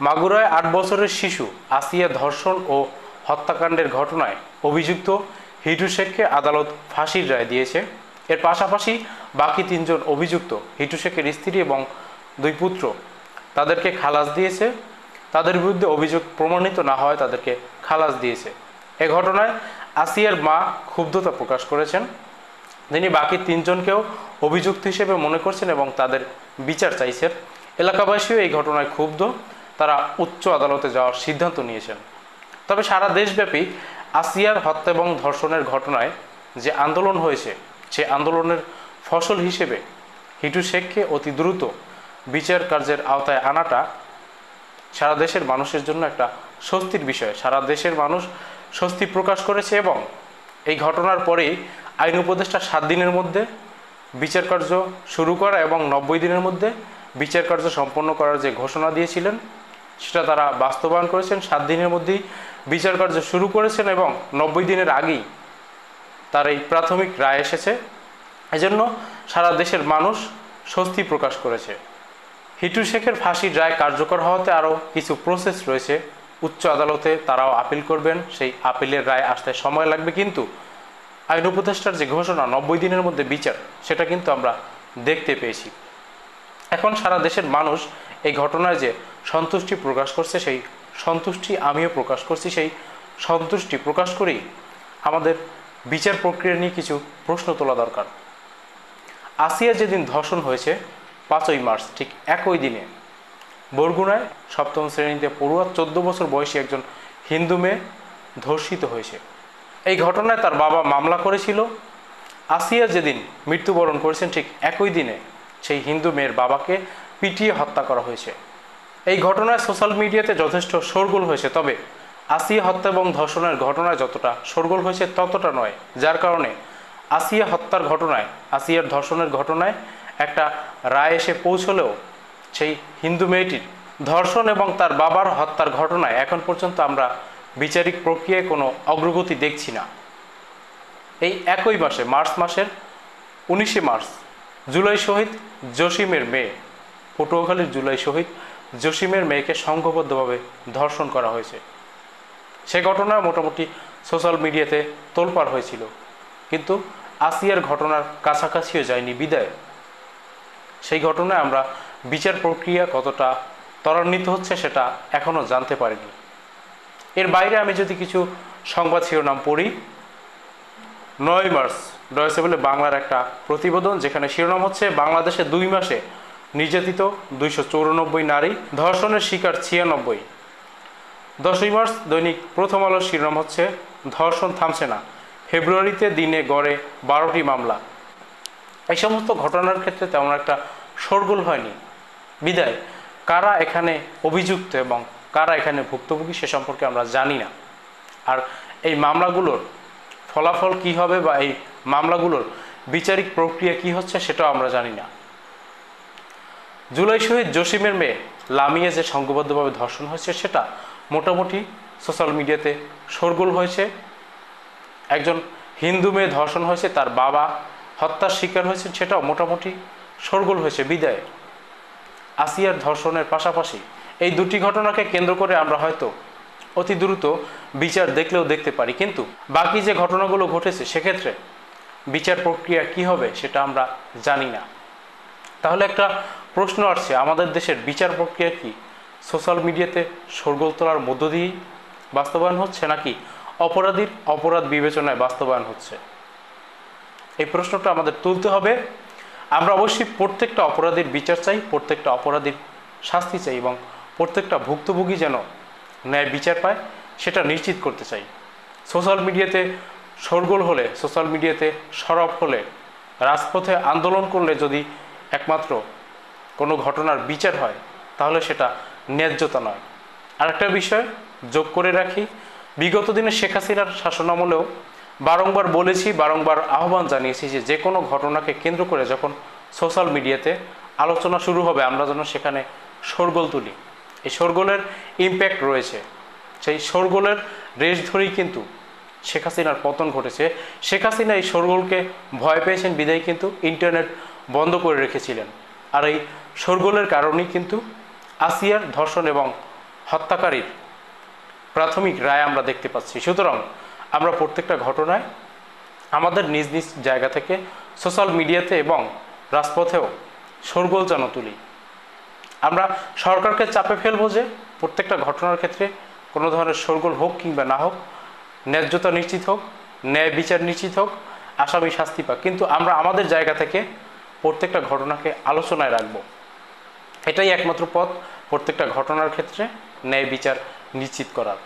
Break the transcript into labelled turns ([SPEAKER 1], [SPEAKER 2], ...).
[SPEAKER 1] মাগুরায় ৮ বছরের শিশু আসিয়া ধর্ষণ ও হত্যাকাণ্ডের ঘটনায় অভিযুক্ত হিটু শেখকে আদালত ফাঁসির রায় দিয়েছে। এর পাশাপাশি বাকি ৩ জন অভিযুক্ত হিটু শেখের স্ত্রী এবং 2 পুত্র তাদেরকে খালাস দিয়েছে। তাদের বিরুদ্ধে অভিযোগ প্রমাণিত না হয় তাদেরকে খালাস দিয়েছে। এ ঘটনায় আসিয়ার মা ক্ষুব্ধতা প্রকাশ করেছেন। তিনি বাকি 3 জনকেও অভিযুক্ত হিসেবে মনে করছেন এবং তাদের বিচার চাইছেন। এলাকাবাসীও এই ঘটনায় ক্ষুব্ধ, তারা উচ্চ আদালতে যাওয়ার সিদ্ধান্ত নিয়েছেন। তবে সারা দেশব্যাপী আসিয়ার হত্যা এবং ধর্ষণের ঘটনায় যে আন্দোলন হয়েছে, সে আন্দোলনের ফসল হিসেবে হিটু শেখকে অতি দ্রুত বিচার কার্যের আওতায় আনাটা সারা দেশের মানুষের জন্য একটা স্বস্তির বিষয়। সারা দেশের মানুষ স্বস্তি প্রকাশ করেছে এবং এই ঘটনার পরেই আইন উপদেষ্টা 7 দিনের মধ্যে বিচার কার্য শুরু করা এবং 90 দিনের মধ্যে বিচার কার্য সম্পন্ন করার যে ঘোষণা দিয়েছিলেন সেটা তারা বাস্তবায়ন করেছেন। 7 দিনের মধ্যেই বিচার কার্য শুরু করেছেন এবং 90 দিনের আগেই তার এই প্রাথমিক রায় এসেছে। এজন্য সারা দেশের মানুষ স্বস্তি প্রকাশ করেছে। হিটু শেখের ফাঁসির রায় কার্যকর হওয়াতে আরও কিছু প্রসেস রয়েছে। উচ্চ আদালতে তারাও আপিল করবেন, সেই আপিলের রায় আসতে সময় লাগবে, কিন্তু আইন উপদেষ্টার যে ঘোষণা 90 দিনের মধ্যে বিচার, সেটা কিন্তু আমরা দেখতে পেয়েছি। এখন সারা দেশের মানুষ এই ঘটনায় যে সন্তুষ্টি প্রকাশ করছে, সেই সন্তুষ্টি আমিও প্রকাশ করছি। সেই সন্তুষ্টি প্রকাশ করেই আমাদের বিচার প্রক্রিয়া নিয়ে কিছু প্রশ্ন তোলা দরকার। আসিয়া যেদিন ধর্ষণ হয়েছে 5ই মার্চ, ঠিক একই দিনে বরগুনায় 7ম শ্রেণীতে পড়ুয়া 14 বছর বয়সী একজন হিন্দু মেয়ে ধর্ষিত হয়েছে। এই ঘটনায় তার বাবা মামলা করেছিল। আসিয়া যেদিন মৃত্যুবরণ করেছেন ঠিক একই দিনে সেই হিন্দু মেয়ের বাবাকে পিটিয়ে হত্যা করা হয়েছে। এই ঘটনায় সোশ্যাল মিডিয়াতে যথেষ্ট শোরগোল হয়েছে, তবে আসিয়া হত্যা এবং ধর্ষণের ঘটনায় যতটা শোরগোল হয়েছে ততটা নয়, যার কারণে আসিয়া হত্যার ঘটনায়, আসিয়ার ধর্ষণের ঘটনায় একটা রায় এসে পৌঁছলেও সেই হিন্দু মেয়েটির ধর্ষণ এবং তার বাবার হত্যার ঘটনায় এখন পর্যন্ত আমরা বিচারিক প্রক্রিয়ায় কোনো অগ্রগতি দেখছি না। এই একই মাসে, মার্চ মাসের 19শে মার্চ, জুলাই শহীদ জসিমের মেয়ে, পটুয়াখালীর জুলাই শহীদ জসিমের মেয়েকে সংঘবদ্ধভাবে ধর্ষণ করা হয়েছে। সে ঘটনা মোটামুটি সোশ্যাল মিডিয়াতে তোলপাড় হয়েছিল, কিন্তু আসিয়ার ঘটনার কাছাকাছিও যায়নি বিদায় সেই ঘটনায় আমরা বিচার প্রক্রিয়া কতটা ত্বরান্বিত হচ্ছে সেটা এখনও জানতে পারিনি। এর বাইরে আমি যদি কিছু সংবাদ শিরোনাম পড়ি, 9 মার্চ ডয়েচে ভেলে বাংলার একটা প্রতিবেদন, যেখানে শিরোনাম হচ্ছে বাংলাদেশে 2 মাসে নির্যাতিত 294 নারী, ধর্ষণের শিকার 96। 10ই মার্চ দৈনিক প্রথম আলোর শিরোনাম হচ্ছে ধর্ষণ থামছে না, ফেব্রুয়ারিতে দিনে গড়ে 12টি মামলা। এই সমস্ত ঘটনার ক্ষেত্রে তেমন একটা শোরগোল হয়নি বিদায় কারা এখানে অভিযুক্ত এবং কারা এখানে ভুক্তভোগী সে সম্পর্কে আমরা জানি না। আর এই মামলাগুলোর ফলাফল কি হবে বা এই মামলাগুলোর বিচারিক প্রক্রিয়া কি হচ্ছে সেটাও আমরা জানি না। জুলাই শহীদ জসিমের মেয়ে লামিয়া যে সংঘবদ্ধভাবে ধর্ষণ হয়েছে সেটা মোটামুটি সোশ্যাল মিডিয়াতে শোরগোল হয়েছে। একজন হিন্দু মেয়ে ধর্ষণ হয়েছে, তার বাবা হত্যার শিকার হয়েছে, সেটাও মোটামুটি শোরগোল হয়েছে বিদায় আসিয়ার ধর্ষণের পাশাপাশি এই দুটি ঘটনাকে কেন্দ্র করে আমরা হয়তো অতি দ্রুত বিচার দেখলেও দেখতে পারি, কিন্তু বাকি যে ঘটনাগুলো ঘটেছে সেক্ষেত্রে বিচার প্রক্রিয়া কি হবে সেটা আমরা জানি না। তাহলে একটা প্রশ্ন আসছে, আমাদের দেশের বিচার প্রক্রিয়া কি সোশ্যাল মিডিয়াতে শোরগোল তোলার মধ্য দিয়েই বাস্তবায়ন হচ্ছে, নাকি অপরাধীর অপরাধ বিবেচনায় বাস্তবায়ন হচ্ছে? এই প্রশ্নটা আমাদের তুলতে হবে। আমরা অবশ্যই প্রত্যেকটা অপরাধীর বিচার চাই, প্রত্যেকটা অপরাধীর শাস্তি চাই এবং প্রত্যেকটা ভুক্তভোগী যেন ন্যায় বিচার পায় সেটা নিশ্চিত করতে চাই। সোশ্যাল মিডিয়াতে শোরগোল হলে, সোশ্যাল মিডিয়াতে সরব হলে, রাজপথে আন্দোলন করলে যদি একমাত্র কোনো ঘটনার বিচার হয় তাহলে সেটা ন্যায্যতা নয়। আরেকটা বিষয় যোগ করে রাখি, বিগত দিনে শেখ হাসিনার শাসনামলেও বারংবার বলেছি, বারংবার আহ্বান জানিয়েছি যে কোনো ঘটনাকে কেন্দ্র করে যখন সোশ্যাল মিডিয়াতে আলোচনা শুরু হবে আমরা যেন সেখানে শোরগোল তুলি। এই শোরগোলের ইম্প্যাক্ট রয়েছে, সেই শোরগোলের রেশ ধরেই কিন্তু শেখ হাসিনার পতন ঘটেছে। শেখ হাসিনা এই শোরগোলকে ভয় পেয়েছেন বিদায় কিন্তু ইন্টারনেট বন্ধ করে রেখেছিলেন। আর এই শোরগোলের কারণেই কিন্তু আসিয়ার ধর্ষণ এবং হত্যাকারীর প্রাথমিক রায় আমরা দেখতে পাচ্ছি। সুতরাং আমরা প্রত্যেকটা ঘটনায় আমাদের নিজ নিজ জায়গা থেকে সোশ্যাল মিডিয়াতে এবং রাজপথেও শোরগোল যেন তুলি। আমরা সরকারকে চাপে ফেলবো যে প্রত্যেকটা ঘটনার ক্ষেত্রে কোনো ধরনের শোরগোল হোক কিংবা না হোক, ন্যায্যতা নিশ্চিত হোক, ন্যায় বিচার নিশ্চিত হোক, আসামি শাস্তি পাক, কিন্তু আমরা আমাদের জায়গা থেকে প্রত্যেকটা ঘটনাকে আলোচনায় রাখব। এটাই একমাত্র পথ প্রত্যেকটা ঘটনার ক্ষেত্রে ন্যায় বিচার নিশ্চিত করার।